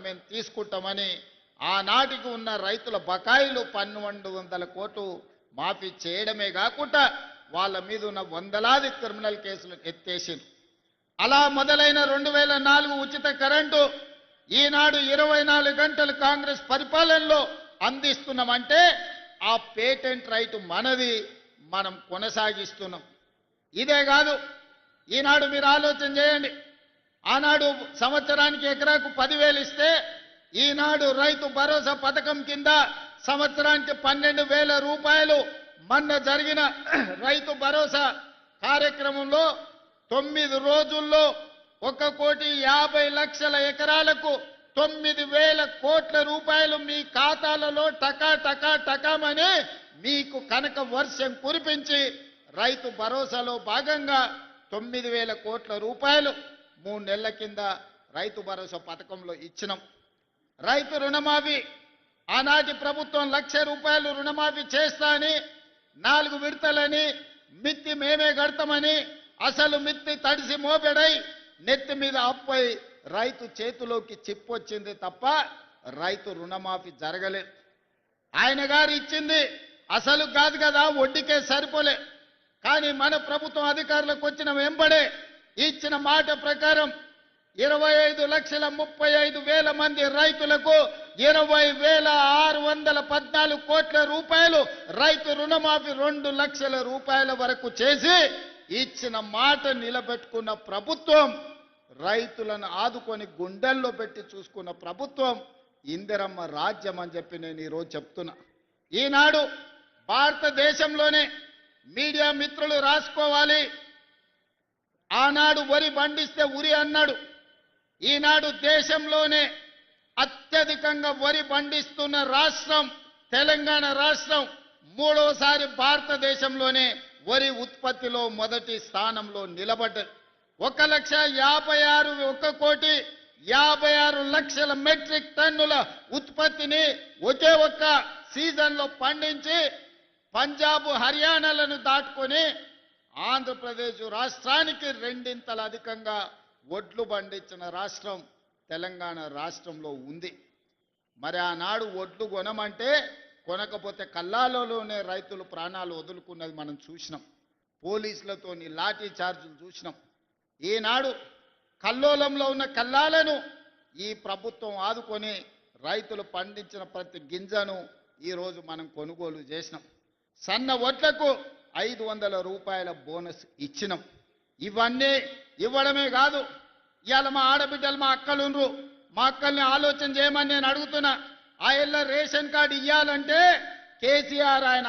మేము తీసుకుంటామని ఆనాటికి ఉన్న రైతుల బకాయిలు 1200 కోట్లు మాఫీ చేయడమే కాకుండా వాళ్ళ మీద ఉన్న వందలాది క్రిమినల్ కేసులు ఎత్తేసింది. అలా మొదలైన 2004 ఉచిత కరెంటు ఈనాడు 24 గంటలు కాంగ్రెస్ పరిపాలనలో అందిస్తున్నామంటే ఆ పేటెంట్ రైట్ మనది, మనం కొనసాగిస్తున్నాం. ఇదే కాదు, ఈనాడు మీరు ఆలోచన చేయండి. ఆనాడు సంవత్సరానికి ఎకరాకు 10,000 ఇస్తే ఈనాడు రైతు భరోసా పథకం కింద సంవత్సరానికి 12,000 రూపాయలు. మొన్న జరిగిన రైతు భరోసా కార్యక్రమంలో 9 రోజుల్లో 1,50,00,000 ఎకరాలకు 9,000 కోట్ల రూపాయలు మీ ఖాతాలలో టకా టకా టకామని మీకు కనక వర్షం కురిపించి రైతు భరోసాలో భాగంగా 9,000 కోట్ల రూపాయలు 3 నెలల కింద రైతు భరోసా పథకంలో ఇచ్చినాం. రైతు రుణమాఫీ ఆనాటి ప్రభుత్వం 1,00,000 రూపాయలు రుణమాఫీ చేస్తా అని 4 విడతలని మిత్తి మేమే కడతామని అసలు మిత్తి తడిసి మోపెడై నెత్తి మీద అప్పై రైతు చేతిలోకి చిప్పొచ్చింది తప్ప రైతు రుణమాఫీ జరగలేదు. ఆయన గారు ఇచ్చింది అసలు కాదు కదా, వడ్డీకే సరిపోలే. కానీ మన ప్రభుత్వం అధికారులకు వచ్చిన వెంబడే ఇచ్చిన మాట ప్రకారం 25,35,000 మంది రైతులకు 20,614 కోట్ల రూపాయలు రైతు రుణమాఫీ 2 లక్షల రూపాయల వరకు చేసి ఇచ్చిన మాట నిలబెట్టుకున్న ప్రభుత్వం, రైతులను ఆదుకొని గుండెల్లో పెట్టి చూసుకున్న ప్రభుత్వం ఇందిరమ్మ రాజ్యం అని చెప్పి నేను ఈరోజు చెప్తున్నా. ఈనాడు భారతదేశంలోనే మీడియా మిత్రులు రాసుకోవాలి. ఆనాడు వరి పండిస్తే ఉరి అన్నాడు. ఈనాడు దేశంలోనే అత్యధికంగా వరి పండిస్తున్న రాష్ట్రం తెలంగాణ రాష్ట్రం. 3వసారి భారతదేశంలోనే వరి ఉత్పత్తిలో మొదటి స్థానంలో నిలబడ్డది. 1,56,56,00,000 మెట్రిక్ టన్నుల ఉత్పత్తిని ఒకే ఒక్క సీజన్లో పండించి పంజాబ్ హర్యానాలను దాటుకొని ఆంధ్రప్రదేశ్ రాష్ట్రానికి 2 అధికంగా వడ్లు పండించిన రాష్ట్రం తెలంగాణ రాష్ట్రంలో ఉంది. మరి ఆనాడు వడ్లు కొనమంటే కొనకపోతే కల్లాలలోనే రైతులు ప్రాణాలు వదులుకున్నది మనం చూసినాం. పోలీసులతోని లాఠీ చార్జీలు చూసినాం. ఈనాడు కల్లోలంలో ఉన్న కల్లాలను ఈ ప్రభుత్వం ఆదుకొని రైతులు పండించిన ప్రతి గింజను ఈరోజు మనం కొనుగోలు చేసినాం. సన్న వడ్లకు 500 రూపాయల బోనస్ ఇచ్చినాం. ఇవన్నీ ఇవ్వడమే కాదు, ఇవాళ మా ఆడబిడ్డలు మా అక్కలుండ్రు, మా అక్కల్ని ఆలోచన చేయమని నేను అడుగుతున్నా. ఆ రేషన్ కార్డు ఇవ్వాలంటే కేసీఆర్ ఆయన